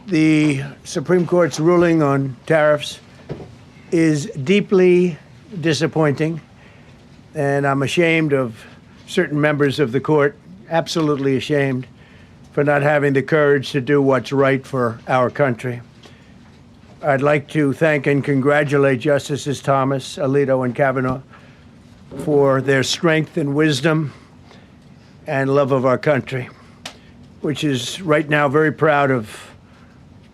The Supreme Court's ruling on tariffs is deeply disappointing, and I'm ashamed of certain members of the court, absolutely ashamed, for not having the courage to do what's right for our country. I'd like to thank and congratulate Justices Thomas, Alito, and Kavanaugh for their strength and wisdom and love of our country, which is right now very proud of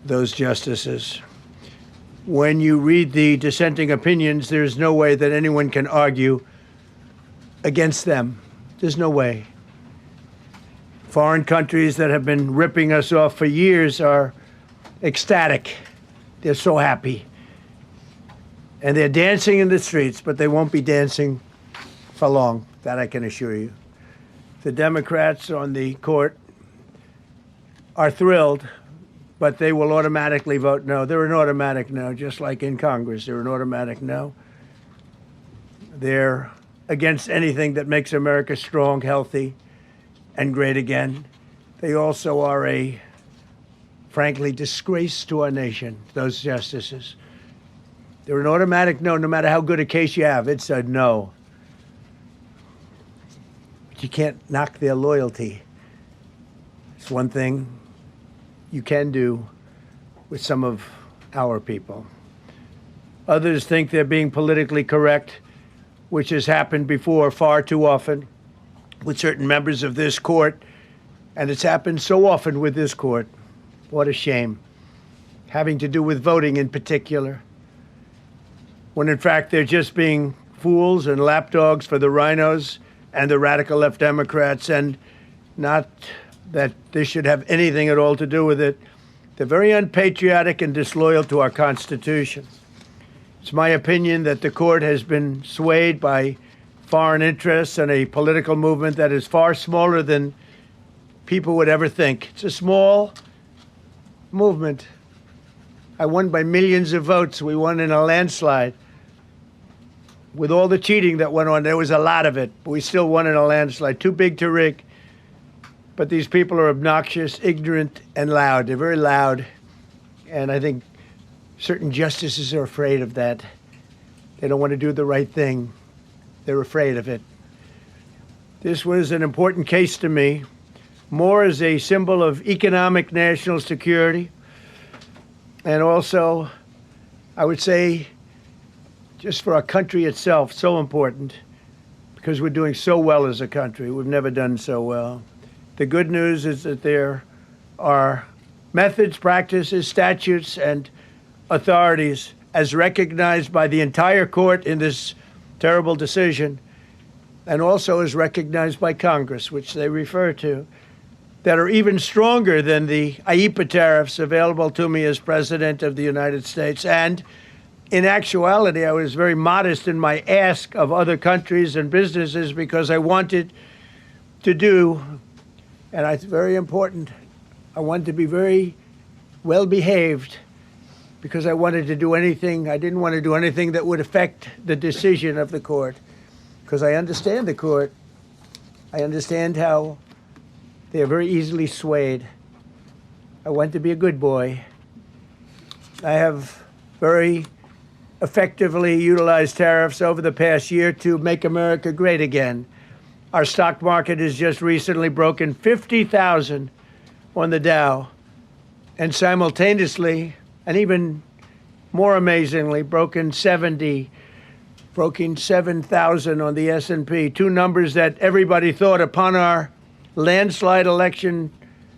those justices. When you read the dissenting opinions, there's no way that anyone can argue against them. There's no way. Foreign countries that have been ripping us off for years are ecstatic. They're so happy. And they're dancing in the streets, but they won't be dancing for long, that I can assure you. The Democrats on the court are thrilled, but they will automatically vote no. They're an automatic no, just like in Congress. They're an automatic no. They're against anything that makes America strong, healthy, and great again. They also are a, frankly, disgrace to our nation, those justices. They're an automatic no, no matter how good a case you have. It's a no. But you can't knock their loyalty. It's one thing you can do with some of our people. Others think they're being politically correct, which has happened before far too often with certain members of this court, and it's happened so often with this court. What a shame. Having to do with voting in particular, when in fact they're just being fools and lapdogs for the rhinos and the radical left Democrats, and not that this should have anything at all to do with it. They're very unpatriotic and disloyal to our Constitution. It's my opinion that the court has been swayed by foreign interests and a political movement that is far smaller than people would ever think. It's a small movement. I won by millions of votes. We won in a landslide. With all the cheating that went on, there was a lot of it, but we still won in a landslide. Too big to rig. But these people are obnoxious, ignorant, and loud. They're very loud. And I think certain justices are afraid of that. They don't want to do the right thing. They're afraid of it. This was an important case to me, more as a symbol of economic national security. And also, I would say, just for our country itself, so important, because we're doing so well as a country. We've never done so well. The good news is that there are methods, practices, statutes, and authorities, as recognized by the entire court in this terrible decision, and also as recognized by Congress, which they refer to, that are even stronger than the IEEPA tariffs available to me as President of the United States. And in actuality, I was very modest in my ask of other countries and businesses because I wanted to do, and it's very important, I wanted to be very well behaved because I wanted to do anything, I didn't want to do anything that would affect the decision of the court, because I understand the court. I understand how they are very easily swayed. I want to be a good boy. I have very effectively utilized tariffs over the past year to make America great again. Our stock market has just recently broken 50,000 on the Dow, and simultaneously, and even more amazingly, broken 7,000 on the S&P, two numbers that everybody thought upon our landslide election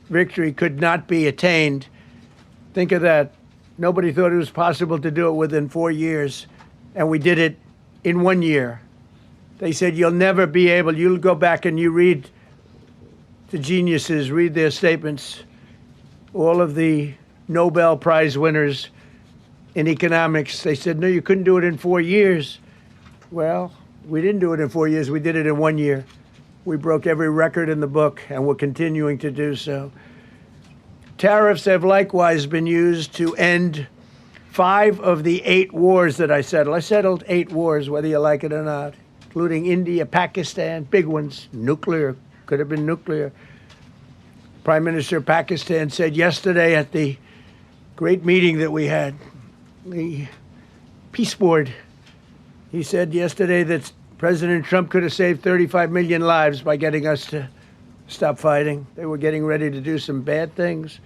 victory could not be attained. Think of that. Nobody thought it was possible to do it within 4 years, and we did it in 1 year. They said, you'll never be able, you'll go back and you read the geniuses, read their statements, all of the Nobel Prize winners in economics. They said, no, you couldn't do it in 4 years. Well, we didn't do it in 4 years. We did it in 1 year. We broke every record in the book, and we're continuing to do so. Tariffs have likewise been used to end 5 of the 8 wars that I settled. I settled 8 wars, whether you like it or not, including India, Pakistan, big ones, nuclear, could have been nuclear. Prime Minister of Pakistan said yesterday at the Great meeting that we had. The Peace Board. He said yesterday that President Trump could have saved 35 million lives by getting us to stop fighting. They were getting ready to do some bad things.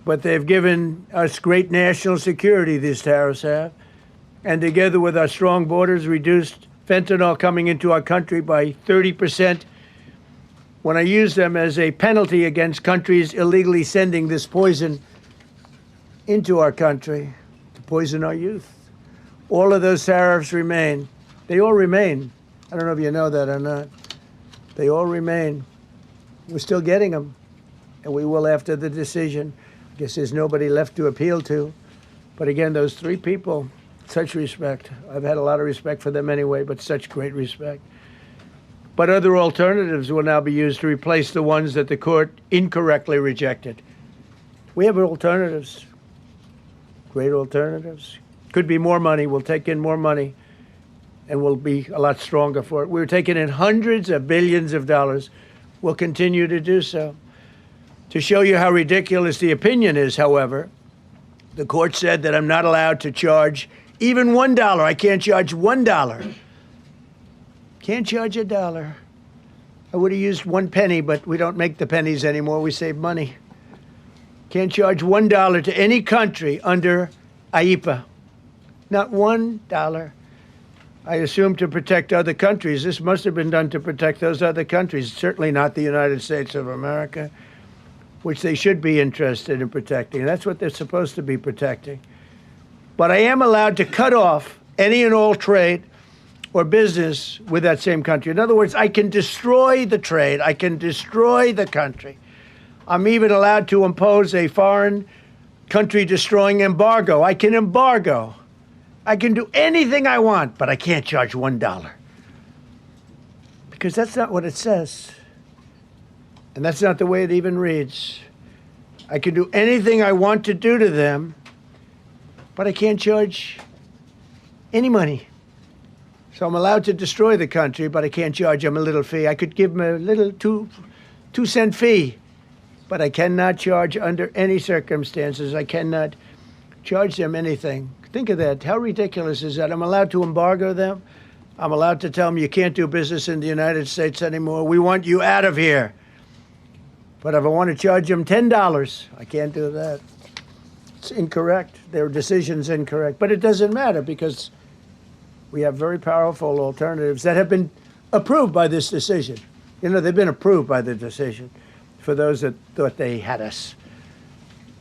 But they've given us great national security, these tariffs have. And together with our strong borders, reduced fentanyl coming into our country by 30%. When I use them as a penalty against countries illegally sending this poison into our country to poison our youth. All of those tariffs remain. They all remain. I don't know if you know that or not. They all remain. We're still getting them, and we will after the decision. I guess there's nobody left to appeal to. But again, those three people, such respect. I've had a lot of respect for them anyway, but such great respect. But other alternatives will now be used to replace the ones that the court incorrectly rejected. We have alternatives, great alternatives. Could be more money. We'll take in more money, and we'll be a lot stronger for it. We're taking in hundreds of billions of dollars. We'll continue to do so. To show you how ridiculous the opinion is, however, the court said that I'm not allowed to charge even $1. I can't charge $1. Can't charge $1. I would have used 1 penny, but we don't make the pennies anymore. We save money. Can't charge $1 to any country under IEEPA. Not $1. I assume to protect other countries. This must have been done to protect those other countries, certainly not the United States of America, which they should be interested in protecting. That's what they're supposed to be protecting. But I am allowed to cut off any and all trade or business with that same country. In other words, I can destroy the trade. I can destroy the country. I'm even allowed to impose a foreign country destroying embargo. I can embargo. I can do anything I want, but I can't charge $1. Because that's not what it says. And that's not the way it even reads. I can do anything I want to do to them, but I can't charge any money. So I'm allowed to destroy the country, but I can't charge them a little fee. I could give them a little 2-cent fee, but I cannot charge under any circumstances. I cannot charge them anything. Think of that. How ridiculous is that? I'm allowed to embargo them. I'm allowed to tell them you can't do business in the United States anymore. We want you out of here. But if I want to charge them $10, I can't do that. It's incorrect. Their decision's incorrect. But it doesn't matter because we have very powerful alternatives that have been approved by this decision. You know, they've been approved by the decision for those that thought they had us.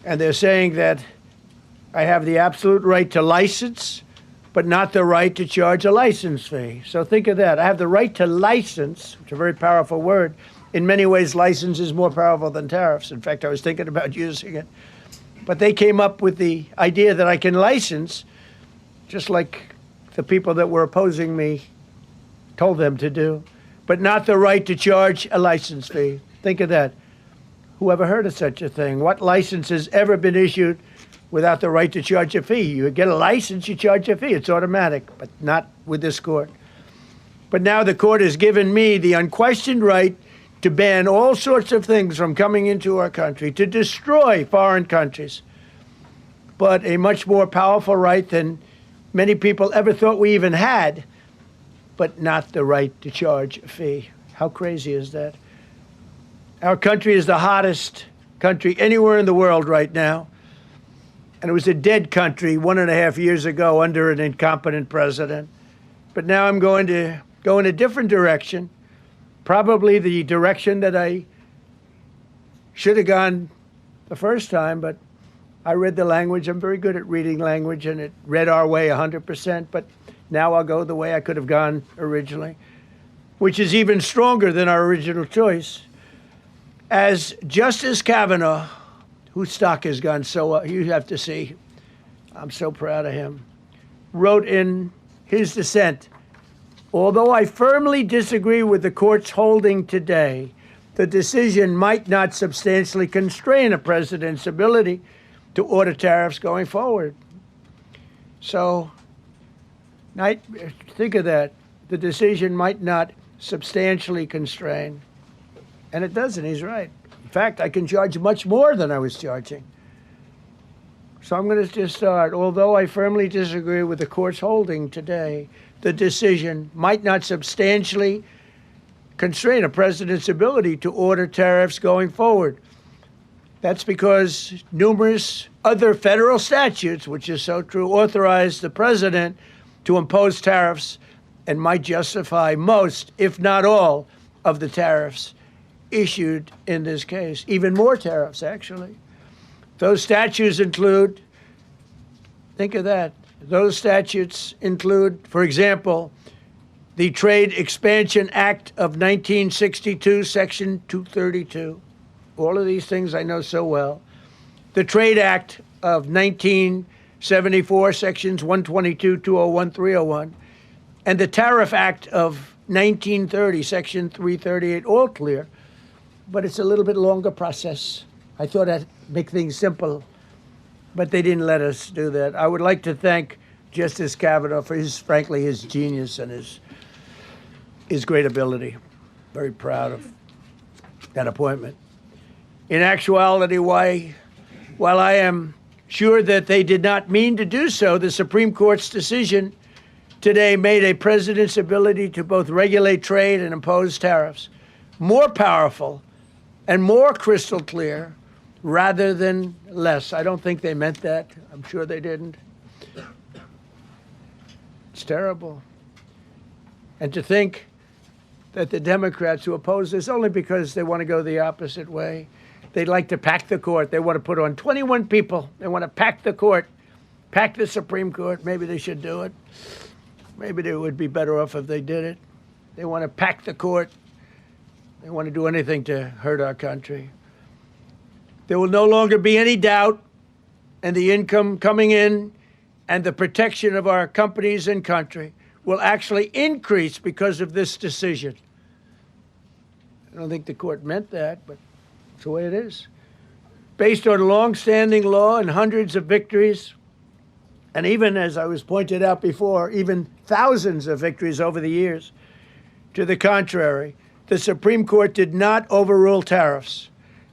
And they're saying that I have the absolute right to license, but not the right to charge a license fee. So think of that. I have the right to license, which is a very powerful word. In many ways, license is more powerful than tariffs. In fact, I was thinking about using it. But they came up with the idea that I can license, just like the people that were opposing me told them to do, but not the right to charge a license fee. Think of that. Who ever heard of such a thing? What license has ever been issued without the right to charge a fee? You get a license, you charge a fee. It's automatic, but not with this court. But now the court has given me the unquestioned right to ban all sorts of things from coming into our country, to destroy foreign countries, but a much more powerful right than many people ever thought we even had, but not the right to charge a fee. How crazy is that? Our country is the hottest country anywhere in the world right now. And it was a dead country 1.5 years ago under an incompetent president. But now I'm going to go in a different direction, probably the direction that I should have gone the first time, but I read the language. I'm very good at reading language, and it read our way 100%, but now I'll go the way I could have gone originally, which is even stronger than our original choice. As Justice Kavanaugh, whose stock has gone so up, you have to see, I'm so proud of him, wrote in his dissent, although I firmly disagree with the court's holding today, the decision might not substantially constrain a president's ability to order tariffs going forward. So, think of that. The decision might not substantially constrain. And it doesn't, he's right. In fact, I can charge much more than I was charging. So I'm going to just start. Although I firmly disagree with the court's holding today, the decision might not substantially constrain a president's ability to order tariffs going forward. That's because numerous other federal statutes, which is so true, authorize the president to impose tariffs and might justify most, if not all, of the tariffs issued in this case. Even more tariffs, actually. Those statutes include, think of that, those statutes include, for example, the Trade Expansion Act of 1962, Section 232. All of these things I know so well. The Trade Act of 1974, Sections 122, 201, 301. And the Tariff Act of 1930, Section 338, all clear. But it's a little bit longer process. I thought I'd make things simple, but they didn't let us do that. I would like to thank Justice Kavanaugh for frankly, his genius and his great ability. Very proud of that appointment. In actuality, while I am sure that they did not mean to do so, the Supreme Court's decision today made a president's ability to both regulate trade and impose tariffs more powerful and more crystal clear rather than less. I don't think they meant that. I'm sure they didn't. It's terrible. And to think that the Democrats who oppose this only because they want to go the opposite way, they'd like to pack the court. They want to put on 21 people. They want to pack the court, pack the Supreme Court. Maybe they should do it. Maybe they would be better off if they did it. They want to pack the court. They want to do anything to hurt our country. There will no longer be any doubt, and the income coming in and the protection of our companies and country will actually increase because of this decision. I don't think the court meant that, but it's the way it is. Based on long-standing law and hundreds of victories, and even, as I was pointed out before, even thousands of victories over the years, to the contrary, the Supreme Court did not overrule tariffs.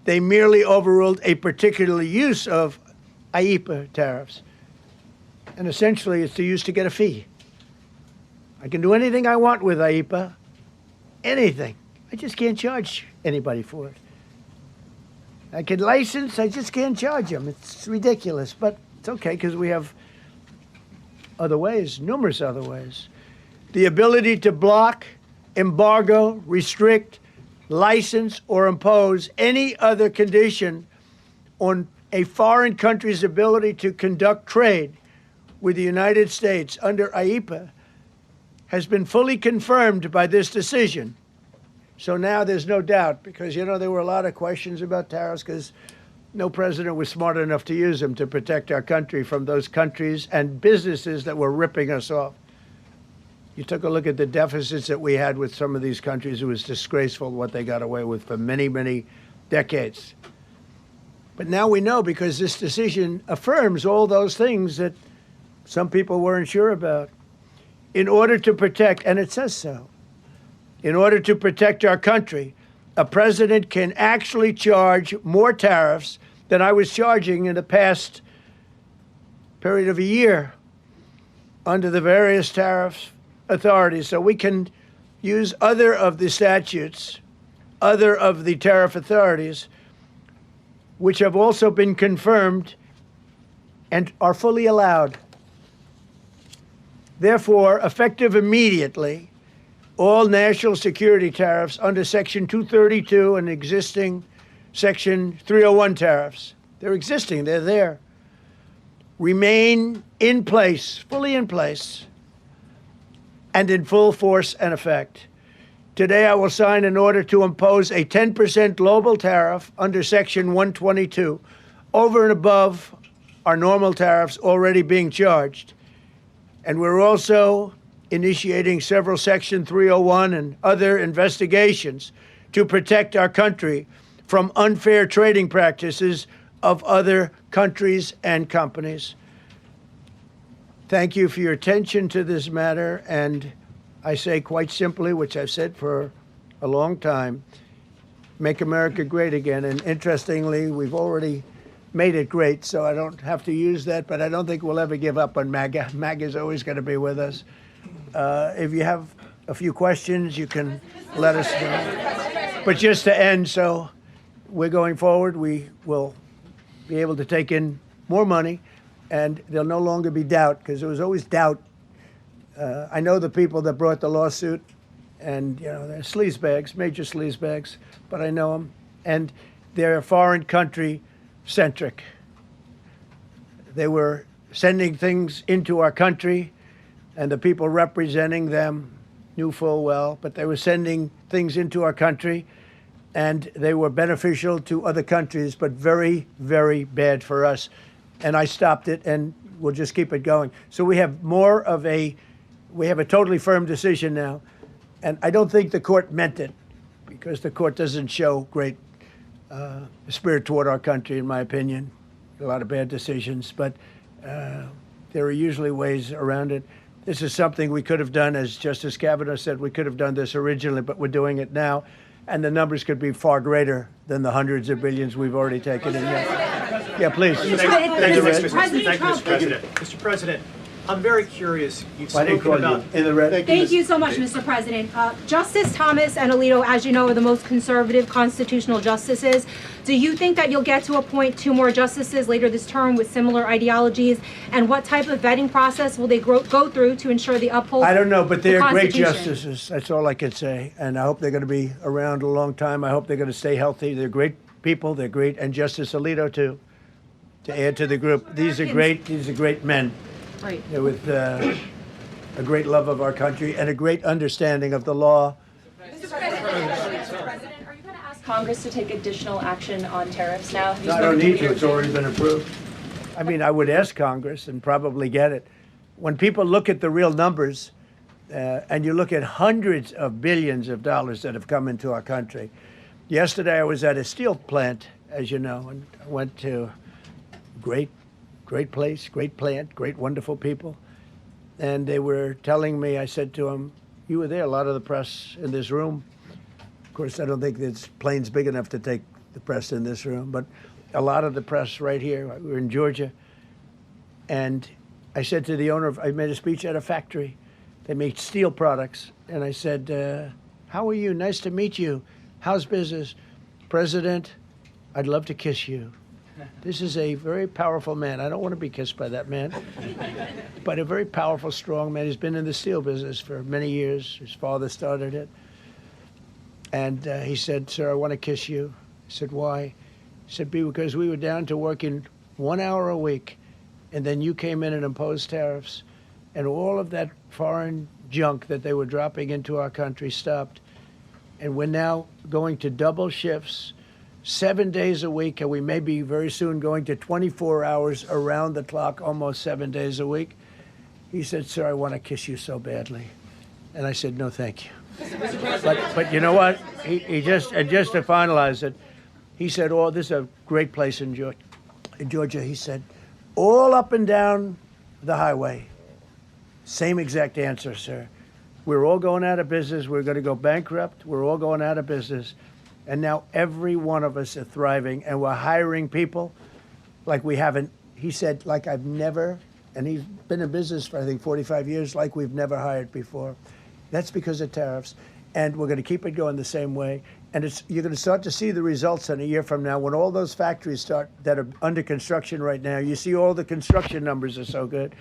They merely overruled a particular use of IEEPA tariffs. And essentially, it's used to get a fee. I can do anything I want with IEEPA, anything. I just can't charge anybody for it. I can license, I just can't charge them. It's ridiculous, but it's okay because we have other ways, numerous other ways. The ability to block, embargo, restrict, license, or impose any other condition on a foreign country's ability to conduct trade with the United States under IEEPA has been fully confirmed by this decision. So now there's no doubt, because, you know, there were a lot of questions about tariffs because no president was smart enough to use them to protect our country from those countries and businesses that were ripping us off. You took a look at the deficits that we had with some of these countries. It was disgraceful what they got away with for many, many decades. But now we know, because this decision affirms all those things that some people weren't sure about. In order to protect, and it says so, in order to protect our country, a president can actually charge more tariffs than I was charging in the past period of a year under the various tariff authorities. So we can use other of the statutes, other of the tariff authorities, which have also been confirmed and are fully allowed. Therefore, effective immediately, all national security tariffs under Section 232 and existing Section 301 tariffs, they're existing, they're there, remain in place, fully in place, and in full force and effect. Today, I will sign an order to impose a 10% global tariff under Section 122, over and above our normal tariffs already being charged. And we're also initiating several Section 301 and other investigations to protect our country from unfair trading practices of other countries and companies. Thank you for your attention to this matter, and I say quite simply, which I've said for a long time, make America great again. And interestingly, we've already made it great, so I don't have to use that, but I don't think we'll ever give up on MAGA. MAGA is always going to be with us. If you have a few questions, you can let us know. But just to end, so we're going forward. We will be able to take in more money, and there'll no longer be doubt, because there was always doubt. I know the people that brought the lawsuit, and they're sleazebags, major sleazebags, but I know them, and they're foreign country centric. They were sending things into our country, and the people representing them knew full well, but they were sending things into our country, and they were beneficial to other countries, but very, very bad for us. And I stopped it, and we'll just keep it going. So we have we have a totally firm decision now. And I don't think the court meant it, because the court doesn't show great spirit toward our country, in my opinion. A lot of bad decisions, but there are usually ways around it. This is something we could have done, as Justice Kavanaugh said, we could have done this originally, but we're doing it now. And the numbers could be far greater than the hundreds of billions we've already taken in. Yeah, please. Thank you, Mr. President. Mr. President, I'm very curious. You've spoken about in the red. Thank you so much, Mr. President. Justice Thomas and Alito, as you know, are the most conservative constitutional justices. Do you think that you'll get to appoint 2 more justices later this term with similar ideologies? And what type of vetting process will they go through to ensure they uphold? I don't know, but they're great justices. That's all I can say. And I hope they're going to be around a long time. I hope they're going to stay healthy. They're great people. They're great. And Justice Alito, too, to add to the group. These are great men. Right. With a great love of our country and a great understanding of the law. Mr. President, are you going to ask Congress to take additional action on tariffs now? No, I don't need to. It's already been approved. I mean, I would ask Congress and probably get it. When people look at the real numbers, and you look at hundreds of billions of dollars that have come into our country. Yesterday, I was at a steel plant, as you know, and I went to great place, great plant, great, wonderful people. And they were telling me, I said to them, you were there, a lot of the press in this room. Of course, I don't think this plane's big enough to take the press in this room, but a lot of the press right here. We were in Georgia. And I said to the owner, I made a speech at a factory. They make steel products. And I said, how are you? Nice to meet you. How's business? President, I'd love to kiss you. This is a very powerful man. I don't want to be kissed by that man, but a very powerful, strong man. He's been in the steel business for many years. His father started it. And he said, sir, I want to kiss you. I said, why? He said, because we were down to working 1 hour a week, and then you came in and imposed tariffs, and all of that foreign junk that they were dropping into our country stopped. And we're now going to double shifts, 7 days a week, and we may be very soon going to 24 hours around the clock, almost 7 days a week. He said, sir, I want to kiss you so badly. And I said, no, thank you. But you know what? He just to finalize it, he said, oh, this is a great place in Georgia. He said, all up and down the highway, same exact answer, sir. We're all going out of business. We're going to go bankrupt. We're all going out of business. And now every one of us are thriving, and we're hiring people like we haven't. He said, like I've never, and he's been in business for, I think, 45 years, like we've never hired before. That's because of tariffs. And we're going to keep it going the same way. And you're going to start to see the results in a year from now when all those factories start that are under construction right now. You see all the construction numbers are so good.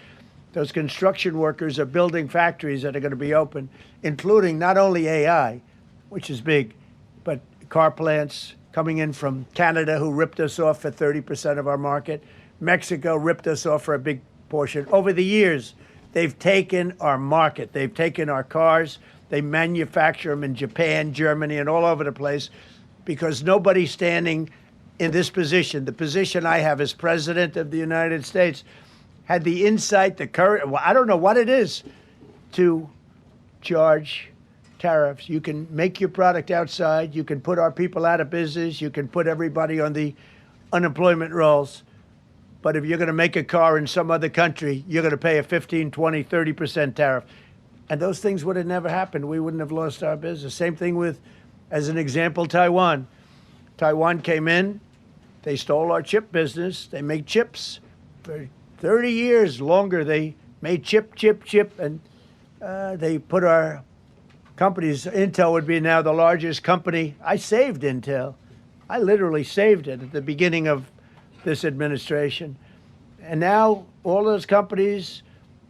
Those construction workers are building factories that are going to be open, including not only AI, which is big, but car plants coming in from Canada, who ripped us off for 30% of our market. Mexico ripped us off for a big portion. Over the years, they've taken our market. They've taken our cars. They manufacture them in Japan, Germany, and all over the place because nobody's standing in this position. The position I have as President of the United States had the insight, the courage, well, I don't know what it is, to charge tariffs. You can make your product outside. You can put our people out of business. You can put everybody on the unemployment rolls. But if you're going to make a car in some other country, you're going to pay a 15, 20, 30% tariff. And those things would have never happened. We wouldn't have lost our business. Same thing with, as an example, Taiwan. Taiwan came in. They stole our chip business. They make chips for 30 years longer. They made chip, and they put our companies. Intel would be now the largest company. I saved Intel. I literally saved it at the beginning of this administration. And now all those companies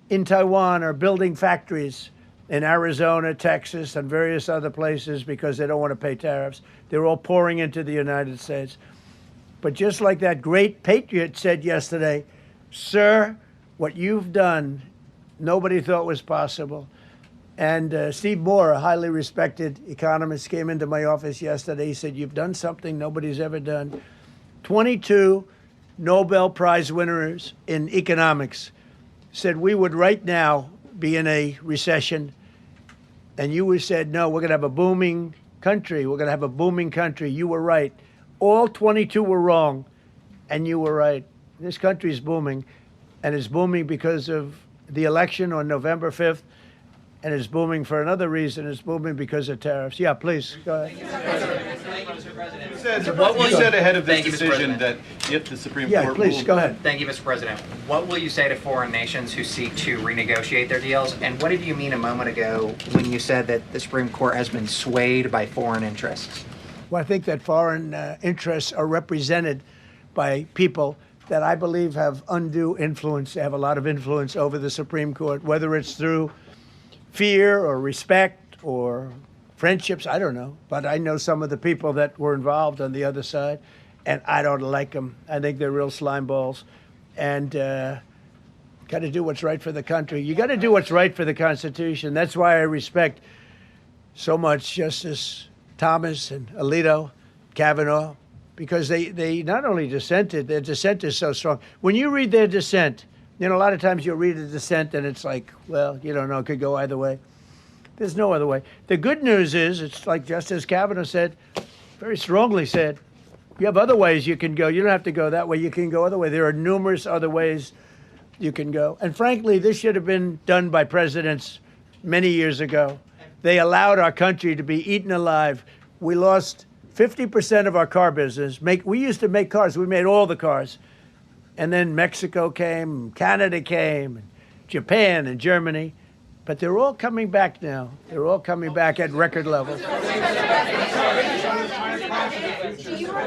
in Taiwan are building factories in Arizona, Texas, and various other places because they don't want to pay tariffs. They're all pouring into the United States. But just like that great patriot said yesterday, sir, what you've done, nobody thought was possible. And Steve Moore, a highly respected economist, came into my office yesterday. He said, you've done something nobody's ever done. 22 Nobel Prize winners in economics said we would right now be in a recession. And you said, no, we're going to have a booming country. We're going to have a booming country. You were right. All 22 were wrong, and you were right. This country is booming, and it's booming because of the election on November 5th, and it's booming for another reason. It's booming because of tariffs. Yeah, please, go ahead. Thank you, Mr. President. What you said ahead of this decision that if the Supreme Court please, ruled, go ahead. Thank you, Mr. President. What will you say to foreign nations who seek to renegotiate their deals? And what did you mean a moment ago when you said that the Supreme Court has been swayed by foreign interests? Well, I think that foreign interests are represented by people that I believe have undue influence. They have a lot of influence over the Supreme Court, whether it's through fear or respect or friendships, I don't know. But I know some of the people that were involved on the other side, and I don't like them. I think they're real slime balls. And got to do what's right for the country. You got to do what's right for the Constitution. That's why I respect so much Justice Thomas and Alito, Kavanaugh, because they not only dissented, their dissent is so strong. When you read their dissent, you know, a lot of times you'll read a dissent and it's like, well, you don't know, it could go either way. There's no other way. The good news is, it's like Justice Kavanaugh said, very strongly said, you have other ways you can go. You don't have to go that way. You can go other way. There are numerous other ways you can go. And frankly, this should have been done by presidents many years ago. They allowed our country to be eaten alive. We lost 50% of our car business. We used to make cars. We made all the cars. And then Mexico came, Canada came, and Japan and Germany. But they're all coming back now. They're all coming back at record levels.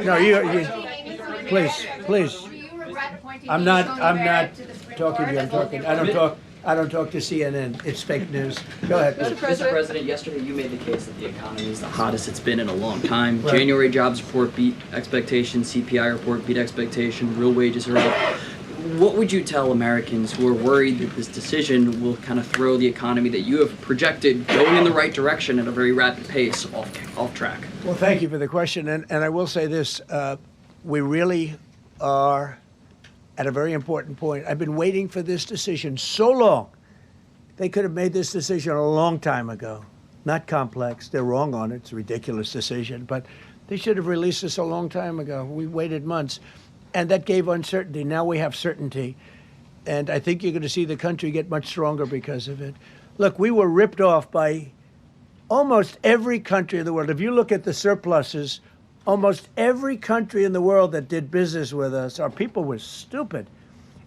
No, you please. I'm not talking to you. I don't talk to CNN. It's fake news. Go ahead. Mr. President, yesterday you made the case that the economy is the hottest it's been in a long time. Right. January jobs report beat expectations, CPI report beat expectation, real wages are up. What would you tell Americans who are worried that this decision will kind of throw the economy that you have projected going in the right direction at a very rapid pace off track? Well, thank you for the question. And I will say this, we really are at a very important point. I've been waiting for this decision so long. They could have made this decision a long time ago. Not complex. They're wrong on it. It's a ridiculous decision. But they should have released this a long time ago. We waited months. And that gave uncertainty. Now we have certainty. And I think you're going to see the country get much stronger because of it. Look, we were ripped off by almost every country in the world. If you look at the surpluses, almost every country in the world that did business with us, our people were stupid.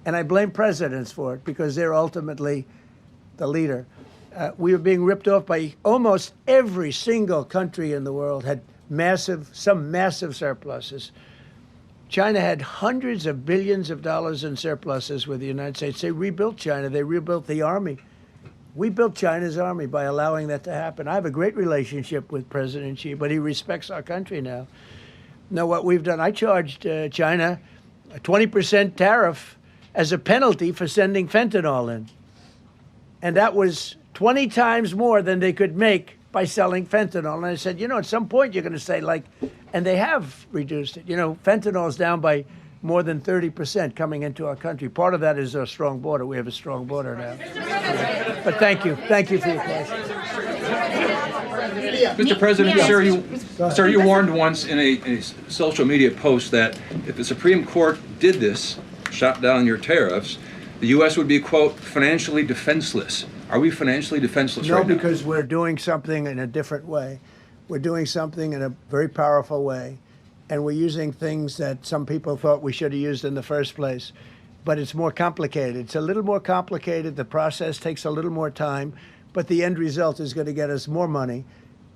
And I blame presidents for it because they're ultimately the leader. We were being ripped off by almost every single country in the world, had some massive surpluses. China had hundreds of billions of dollars in surpluses with the United States. They rebuilt China. They rebuilt the army. We built China's army by allowing that to happen. I have a great relationship with President Xi, but he respects our country now. Now, what we've done, I charged China a 20% tariff as a penalty for sending fentanyl in. And that was 20 times more than they could make by selling fentanyl. And I said, you know, at some point you're going to say, like, and they have reduced it. You know, fentanyl is down by more than 30% coming into our country. Part of that is our strong border. We have a strong border now. But thank you. Thank you for your question. Mr. President, sir, you warned once in a social media post that if the Supreme Court did this, shot down your tariffs, the U.S. would be, quote, financially defenseless. Are we financially defenseless right now? No, because we're doing something in a different way. We're doing something in a very powerful way. and we're using things that some people thought we should have used in the first place. But it's more complicated. It's a little more complicated. The process takes a little more time, but the end result is going to get us more money,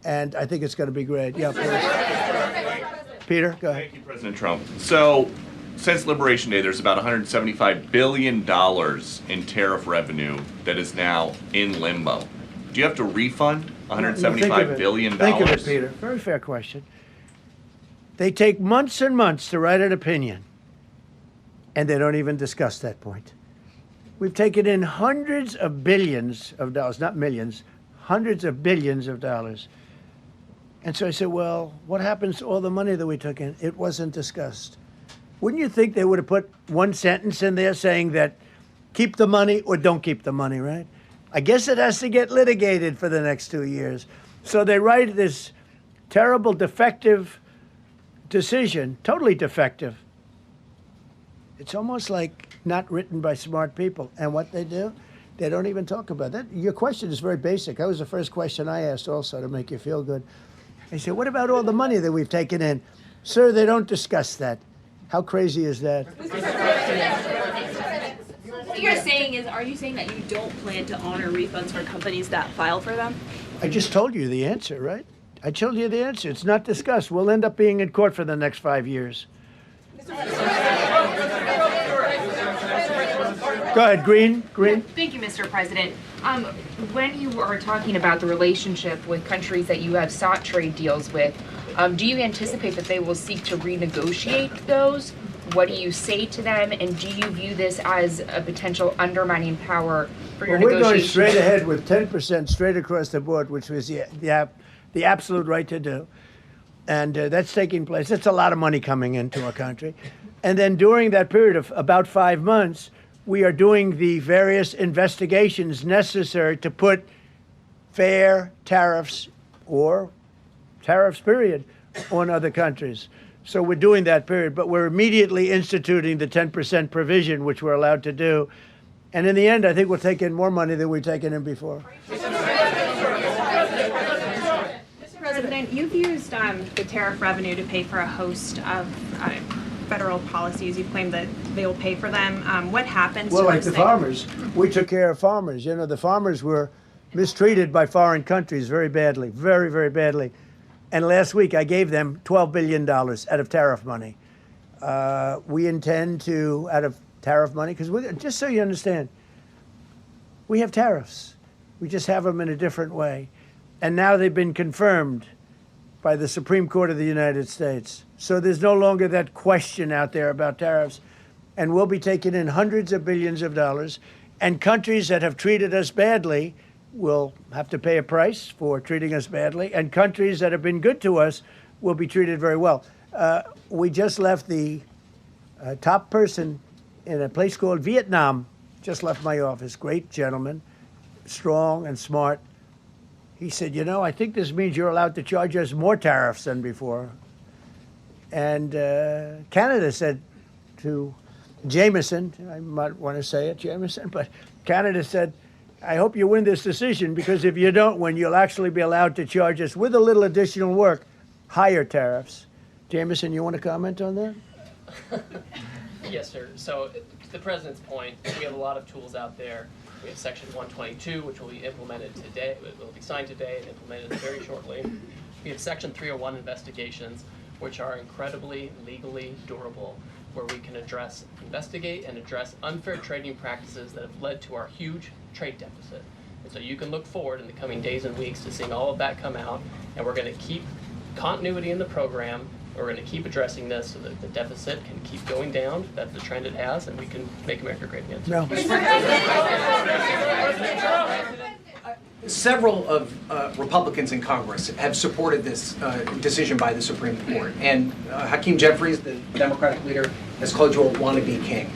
and I think it's going to be great. Yeah, please. Peter, go ahead. Thank you, President Trump. So, since Liberation Day, there's about $175 billion in tariff revenue that is now in limbo. Do you have to refund $175 billion? Think of it, Peter. Very fair question. They take months and months to write an opinion, and they don't even discuss that point. We've taken in hundreds of billions of dollars, not millions, hundreds of billions of dollars. And so I said, well, what happens to all the money that we took in? It wasn't discussed. Wouldn't you think they would have put one sentence in there saying that keep the money or don't keep the money, right? I guess it has to get litigated for the next 2 years. So they write this terrible, defective decision, totally defective. It's almost like not written by smart people. And what they do, they don't even talk about that. Your question is very basic. That was the first question I asked also to make you feel good. I said, what about all the money that we've taken in? Sir, they don't discuss that. How crazy is that? What you're saying is, are you saying that you don't plan to honor refunds for companies that file for them? I just told you the answer, right? I told you the answer. It's not discussed. We'll end up being in court for the next 5 years. Go ahead, Green. Thank you, Mr. President. When you are talking about the relationship with countries that you have sought trade deals with, do you anticipate that they will seek to renegotiate those? What do you say to them? And do you view this as a potential undermining power for your negotiations? We're going straight ahead with 10% straight across the board, which was the absolute right to do. And that's taking place. It's a lot of money coming into our country. And then during that period of about 5 months, we are doing the various investigations necessary to put fair tariffs or tariffs, period, on other countries. So we're doing that period, but we're immediately instituting the 10% provision, which we're allowed to do. And in the end, I think we'll take in more money than we've taken in before. Mr. President, you've used the tariff revenue to pay for a host of federal policies. You've claimed that they will pay for them. What happens to like those the farmers. We took care of farmers. You know, the farmers were mistreated by foreign countries very badly, very, very badly. And last week I gave them $12 billion out of tariff money. We intend to, out of tariff money, because just so you understand, we have tariffs. We just have them in a different way. And now they've been confirmed by the Supreme Court of the United States. So there's no longer that question out there about tariffs. And we'll be taking in hundreds of billions of dollars. And countries that have treated us badly will have to pay a price for treating us badly. And countries that have been good to us will be treated very well. We just left the top person in a place called Vietnam, just left my office. Great gentleman, strong and smart. He said, you know, I think this means you're allowed to charge us more tariffs than before. And Canada said to Jameson, I might want to say it, Jameson, but Canada said, I hope you win this decision, because if you don't win, you'll actually be allowed to charge us with a little additional work, higher tariffs. Jameson, you want to comment on that? Yes, sir. So to the President's point, we have a lot of tools out there. We have Section 122, which will be implemented today. It will be signed today and implemented very shortly. We have Section 301 investigations, which are incredibly legally durable, where we can investigate and address unfair trading practices that have led to our huge trade deficit. And so you can look forward in the coming days and weeks to seeing all of that come out, and we're going to keep continuity in the program. We're going to keep addressing this so that the deficit can keep going down. That's the trend it has, and we can make America great again. No. Several of Republicans in Congress have supported this decision by the Supreme Court, and Hakeem Jeffries, the Democratic leader, has called you a wannabe king.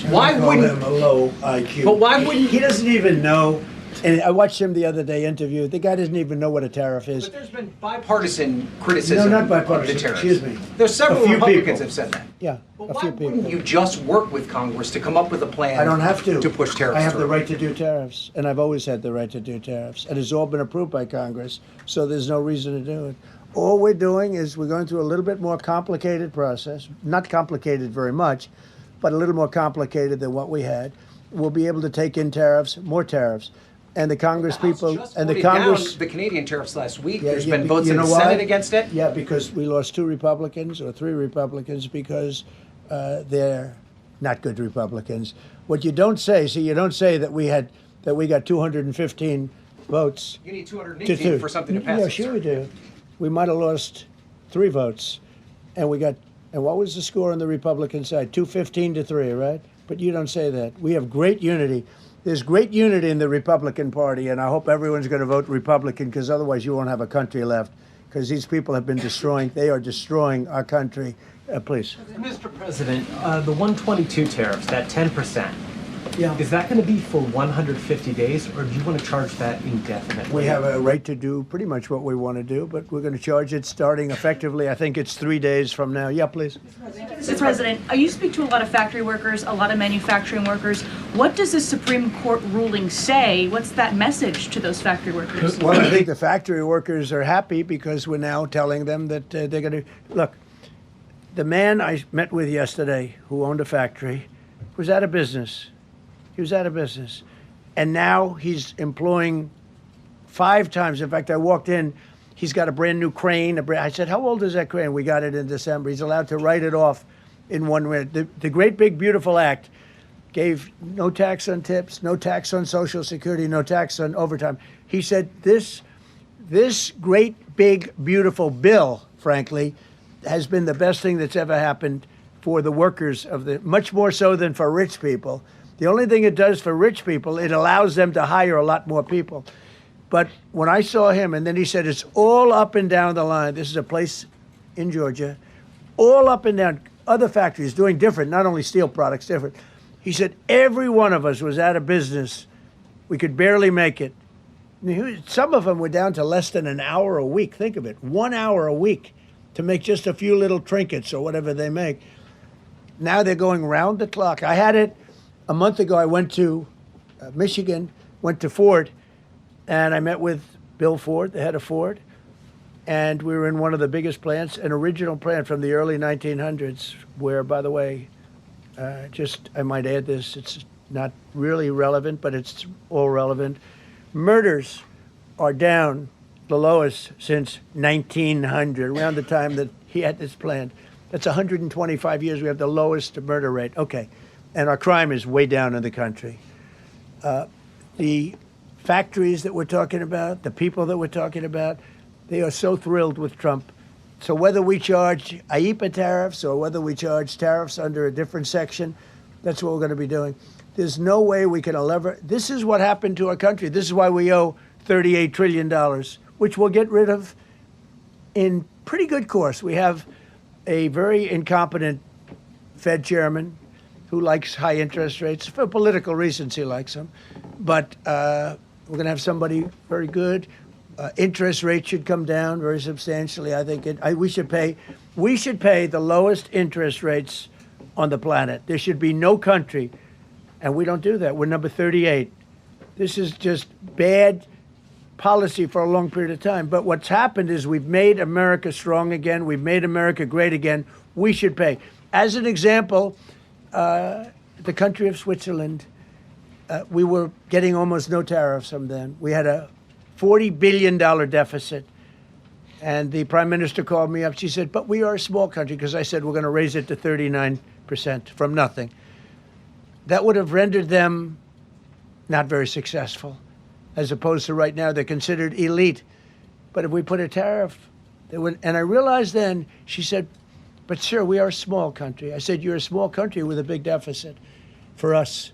Why wouldn't him a low IQ? But why wouldn't he doesn't even know? And I watched him the other day interview. The guy doesn't even know what a tariff is. But there's been bipartisan criticism. No, not bipartisan. Of the tariffs. Excuse me. There's several Republicans have said that. Yeah, but a why few people. wouldn't you just work with Congress to come up with a plan? I don't have to push tariffs. I have through? the right to do tariffs, and I've always had the right to do tariffs, and it's all been approved by Congress. So there's no reason to do it. all we're doing is we're going through a little bit more complicated process, not complicated very much, but a little more complicated than what we had. We'll be able to take in tariffs, more tariffs. And the Congress people, and the Congress. Down the Canadian tariffs last week. Yeah, There's yeah, been votes you in the know why? Senate against it. Yeah, because we lost 2 Republicans or 3 Republicans because they're not good Republicans. What you don't say, you don't say that we got 215 votes. You need 218 for something to pass. Yeah, sure we do. We might have lost 3 votes, and what was the score on the Republican side? 215 to 3, right? But you don't say that. We have great unity. There's great unity in the Republican Party, and I hope everyone's going to vote Republican, because otherwise you won't have a country left, because these people have been destroying. They are destroying our country. Please. Mr. President, the 122 tariffs, that 10%, Yeah. is that going to be for 150 days, or do you want to charge that indefinitely? We have a right to do pretty much what we want to do, but we're going to charge it starting effectively. I think it's 3 days from now. Yeah, please. Mr. President, you speak to a lot of factory workers, a lot of manufacturing workers. What does the Supreme Court ruling say? What's that message to those factory workers? Well, I think the factory workers are happy because we're now telling them that they're going to look. The man I met with yesterday, who owned a factory, was out of business. He was out of business. And now he's employing 5 times. In fact, I walked in, he's got a brand new crane. I said, how old is that crane? We got it in December. He's allowed to write it off in 1 minute. The Great Big Beautiful Act gave no tax on tips, no tax on Social Security, no tax on overtime. He said this great big beautiful bill, frankly, has been the best thing that's ever happened for the workers much more so than for rich people. The only thing it does for rich people, it allows them to hire a lot more people. But when I saw him, and then he said, it's all up and down the line. This is a place in Georgia, all up and down, other factories doing different, not only steel products, different. He said, every one of us was out of business. We could barely make it. Some of them were down to less than an hour a week. Think of it, 1 hour a week to make just a few little trinkets or whatever they make. Now they're going round the clock. I had it a month ago. I went to Michigan, went to Ford, and I met with Bill Ford, the head of Ford, and we were in one of the biggest plants, an original plant from the early 1900s, where, by the way, I might add this, it's not really relevant, but it's all relevant. Murders are down the lowest since 1900, around the time that he had this plant. That's 125 years. We have the lowest murder rate. Okay. And our crime is way down in the country. The factories that we're talking about, the people that we're talking about, they are so thrilled with Trump. So whether we charge IEEPA tariffs or whether we charge tariffs under a different section, that's what we're going to be doing. There's no way we can this is what happened to our country. This is why we owe $38 trillion, which we'll get rid of in pretty good course. We have a very incompetent Fed chairman who likes high interest rates. For political reasons, he likes them. But we're going to have somebody very good. Interest rates should come down very substantially. I think we should pay the lowest interest rates on the planet. There should be no country, and we don't do that. We're number 38. This is just bad policy for a long period of time. But what's happened is we've made America strong again. We've made America great again. We should pay. As an example, the country of Switzerland, we were getting almost no tariffs from them. We had a $40 billion deficit. And the prime minister called me up. She said, but we are a small country, because I said we're going to raise it to 39% from nothing. That would have rendered them not very successful, as opposed to right now they're considered elite. But if we put a tariff, they would. And I realized then, she said, but sir, we are a small country. I said, you're a small country with a big deficit. For us,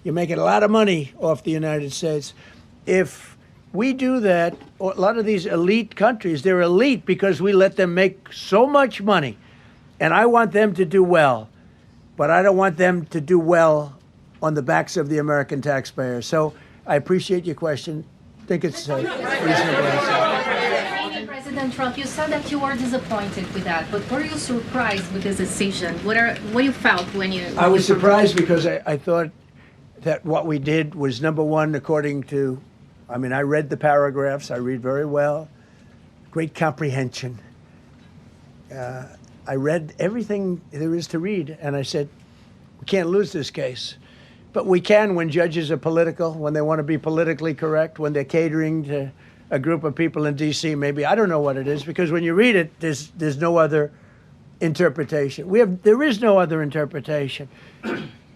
you're making a lot of money off the United States. If we do that, a lot of these elite countries, they're elite because we let them make so much money. And I want them to do well, but I don't want them to do well on the backs of the American taxpayer. So I appreciate your question. I think it's reasonable. President Trump, you said that you were disappointed with that, but were you surprised with this decision? What you felt when you... I was surprised because I thought that what we did was, number one, according to, I read the paragraphs, I read very well, great comprehension. I read everything there is to read, and I said, we can't lose this case. But we can when judges are political, when they want to be politically correct, when they're catering to a group of people in D.C. Maybe. I don't know what it is, because when you read it, there's no other interpretation. There is no other interpretation.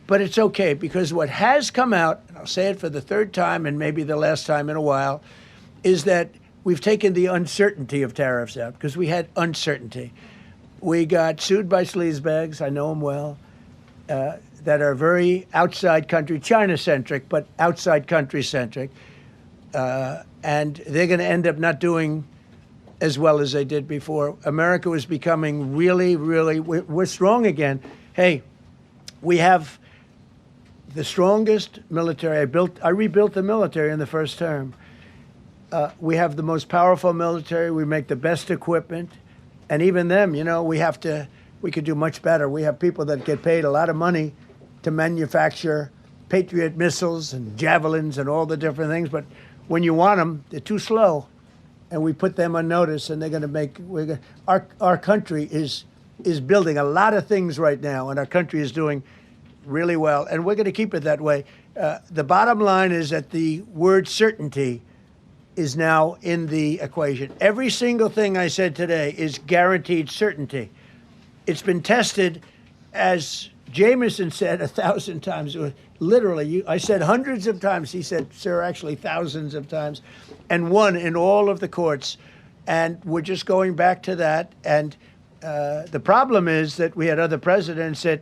But it's okay, because what has come out, and I'll say it for the third time and maybe the last time in a while, is that we've taken the uncertainty of tariffs out, because we had uncertainty. We got sued by sleazebags, I know them well, that are very outside country, China-centric, but outside country-centric. And they're going to end up not doing as well as they did before. America was becoming really, we're strong again. Hey, we have the strongest military. I rebuilt the military in the first term. We have the most powerful military. We make the best equipment. And even them, you know, we could do much better. We have people that get paid a lot of money to manufacture Patriot missiles and javelins and all the different things. But when you want them, they're too slow. And we put them on notice, and they're going to make, our country is building a lot of things right now, and our country is doing really well. And we're going to keep it that way. The bottom line is that the word certainty is now in the equation. Every single thing I said today is guaranteed certainty. It's been tested, as Jameson said 1,000 times. Literally, I said hundreds of times. He said, sir, actually thousands of times, and won in all of the courts. And we're just going back to that. And the problem is that we had other presidents that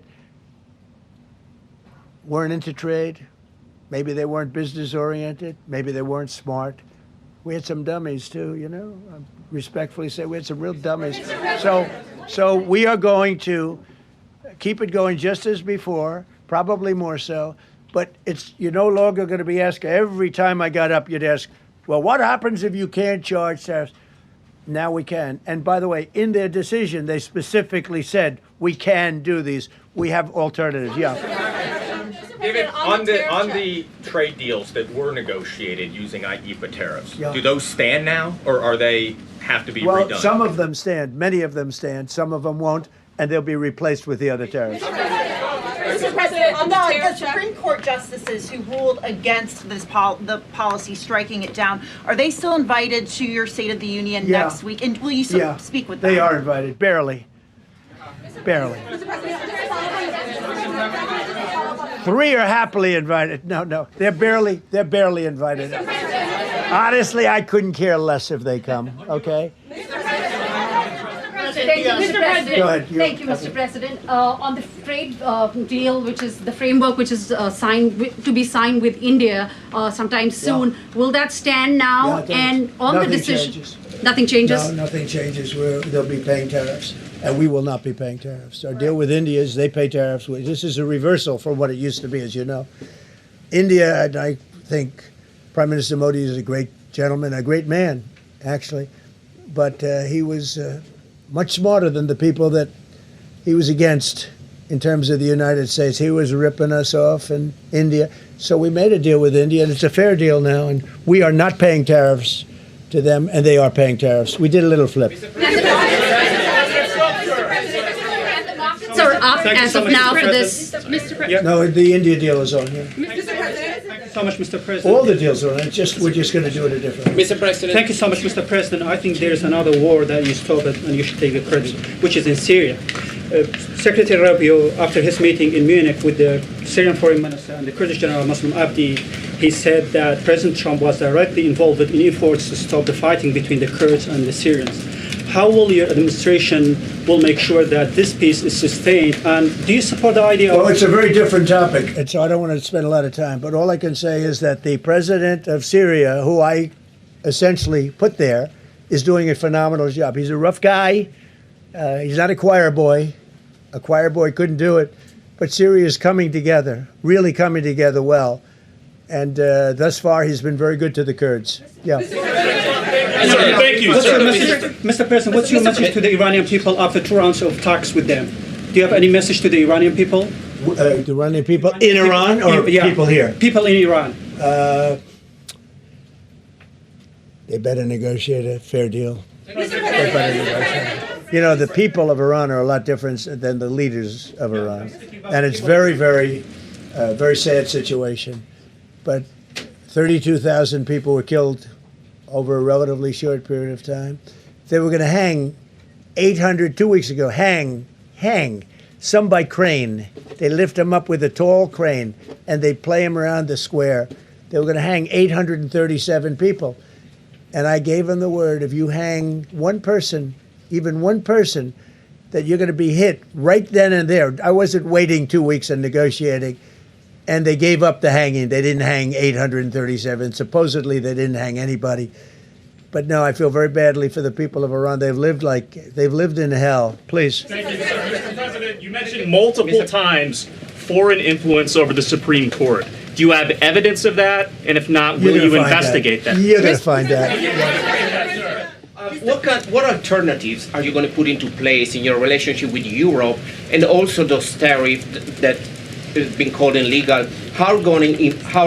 weren't into trade. Maybe they weren't business oriented. Maybe they weren't smart. We had some dummies too, you know. I respectfully say we had some real dummies. So we are going to keep it going just as before, probably more so. But you're no longer going to be asked, every time I got up, you'd ask, well, what happens if you can't charge tariffs? Now we can. And by the way, in their decision, they specifically said, we can do these. We have alternatives. Yeah. David, on the trade deals that were negotiated using IEEPA tariffs, do those stand now, or are they have to be redone? Well, some of them stand. Many of them stand. Some of them won't, and they'll be replaced with the other tariffs. Mr. President, on the Supreme Court justices who ruled against this the policy, striking it down, are they still invited to your State of the Union next week? And will you speak with them? They are invited, barely. Barely. 3 are happily invited. No, they're barely invited. Honestly, I couldn't care less if they come, okay? Thank you, Mr. President. Go ahead. Thank you, Mr. President. On the trade deal, which is the framework which is to be signed with India sometime soon, will that stand now? And on the decision, nothing changes? No, nothing changes. They'll be paying tariffs, and we will not be paying tariffs. Our deal with India is they pay tariffs. This is a reversal from what it used to be, as you know. India, and I think Prime Minister Modi is a great gentleman, a great man, actually, but he was much smarter than the people that he was against in terms of the United States. He was ripping us off in India. So we made a deal with India, and it's a fair deal now, and we are not paying tariffs to them, and they are paying tariffs. We did a little flip. Are up as of now for this. No, the India deal is on here. Thank you so much, Mr. President. All the deals are on. We're just going to do it a different way. Mr. President. Thank you so much, Mr. President. I think there's another war that you stopped and you should take the credit, which is in Syria. Secretary Rubio, after his meeting in Munich with the Syrian Foreign Minister and the Kurdish General Muslim Abdi, he said that President Trump was directly involved in efforts to stop the fighting between the Kurds and the Syrians. How will your administration will make sure that this peace is sustained? And do you support the idea Well, it's a very different topic, and so I don't want to spend a lot of time. But all I can say is that the president of Syria, who I essentially put there, is doing a phenomenal job. He's a rough guy. He's not a choir boy. A choir boy couldn't do it. But Syria is coming together, really coming together well. And thus far, he's been very good to the Kurds. Yeah. Thank you, Mr. President, what's your message to the Iranian people after 2 rounds of talks with them? Do you have any message to the Iranian people? The Iranian people in Iran or people here? People in Iran. They better negotiate a fair deal. They better negotiate. You know, the people of Iran are a lot different than the leaders of Iran. And it's very, very, very sad situation. But 32,000 people were killed over a relatively short period of time. They were going to hang 800, 2 weeks ago, hang, some by crane. They lift them up with a tall crane, and they play them around the square. They were going to hang 837 people. And I gave them the word, if you hang one person, even one person, that you're going to be hit right then and there. I wasn't waiting 2 weeks and negotiating. And they gave up the hanging. They didn't hang 837. Supposedly, they didn't hang anybody. But no, I feel very badly for the people of Iran. They've lived in hell. Please. Thank you, Mr. President. You mentioned multiple times foreign influence over the Supreme Court. Do you have evidence of that? And if not, will you investigate that? You're going to find out. What alternatives are you going to put into place in your relationship with Europe, and also those tariffs that have been called illegal? How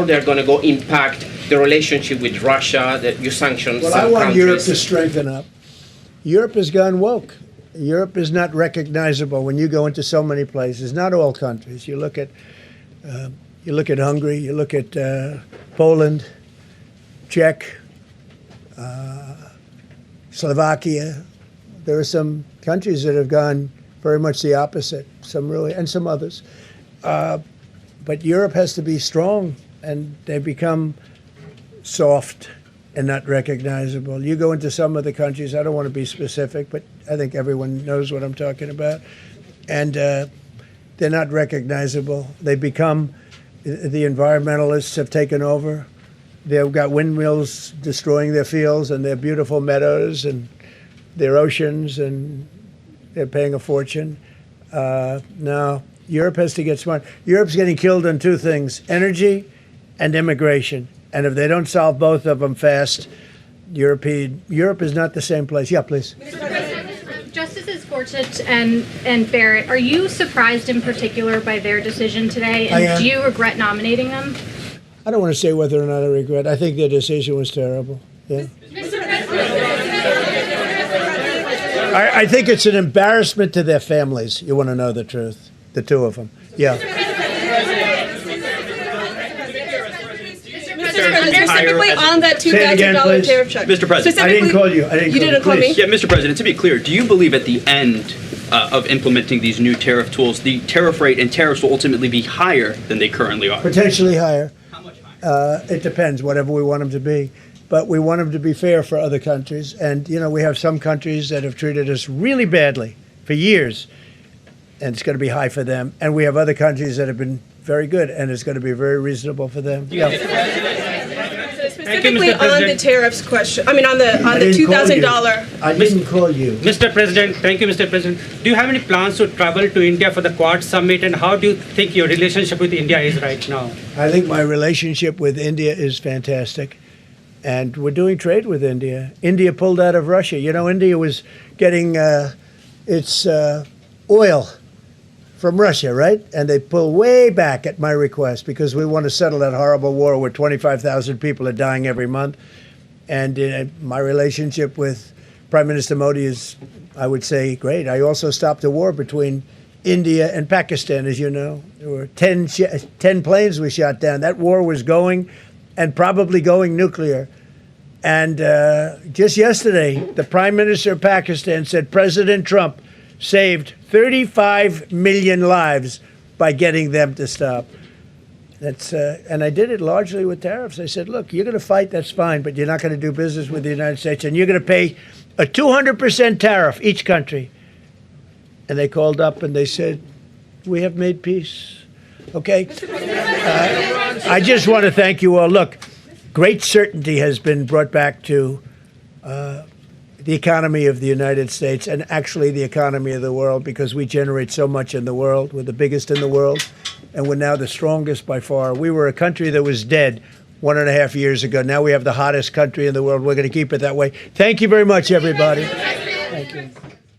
they're going to go impact the relationship with Russia, your sanctions? Well, I want Europe to strengthen up. Europe has gone woke. Europe is not recognizable when you go into so many places. Not all countries. You look at Hungary. You look at Poland, Czech, Slovakia. There are some countries that have gone very much the opposite. Some really, and some others. But Europe has to be strong, and they become soft and not recognizable. You go into some of the countries, I don't want to be specific, but I think everyone knows what I'm talking about, and they're not recognizable. They become, the environmentalists have taken over. They've got windmills destroying their fields and their beautiful meadows and their oceans, and they're paying a fortune. Now, Europe has to get smart. Europe's getting killed on two things, energy and immigration. And if they don't solve both of them fast, Europe is not the same place. Yeah, please. Justices Gorsuch and Barrett, are you surprised in particular by their decision today? And do you regret nominating them? I don't want to say whether or not I regret. I think their decision was terrible. Yeah. I think it's an embarrassment to their families. You want to know the truth? The two of them. Yeah. Specifically on that $2,000 tariff check. Mr. President, I didn't call you. You didn't call me? Yeah, Mr. President, to be clear, do you believe at the end of implementing these new tariff tools, the tariff rate and tariffs will ultimately be higher than they currently are? Potentially higher. How much higher? It depends, whatever we want them to be. But we want them to be fair for other countries. And, you know, we have some countries that have treated us really badly for years, and it's going to be high for them. And we have other countries that have been very good, and it's going to be very reasonable for them. Yeah. Specifically on the tariffs question, I mean on the $2,000. I didn't call you. Mr. President, thank you, Mr. President. Do you have any plans to travel to India for the Quad Summit, and how do you think your relationship with India is right now? I think my relationship with India is fantastic, and we're doing trade with India. India pulled out of Russia. You know, India was getting its oil from Russia, right? And they pull way back at my request because we want to settle that horrible war where 25,000 people are dying every month. And my relationship with Prime Minister Modi is, I would say, great. I also stopped a war between India and Pakistan, as you know. There were 10 planes we shot down. That war was going, and probably going nuclear. And just yesterday, the Prime Minister of Pakistan said President Trump saved 35 million lives by getting them to stop. That's and I did it largely with tariffs. I said, look, you're going to fight, that's fine, but you're not going to do business with the United States, and you're going to pay a 200% tariff, each country. And they called up and they said, we have made peace. Okay? I just want to thank you all. Look, great certainty has been brought back to the economy of the United States, and actually the economy of the world, because we generate so much in the world. We're the biggest in the world, and we're now the strongest by far. We were a country that was dead 1.5 years ago. Now we have the hottest country in the world. We're going to keep it that way. Thank you very much, everybody. Thank you.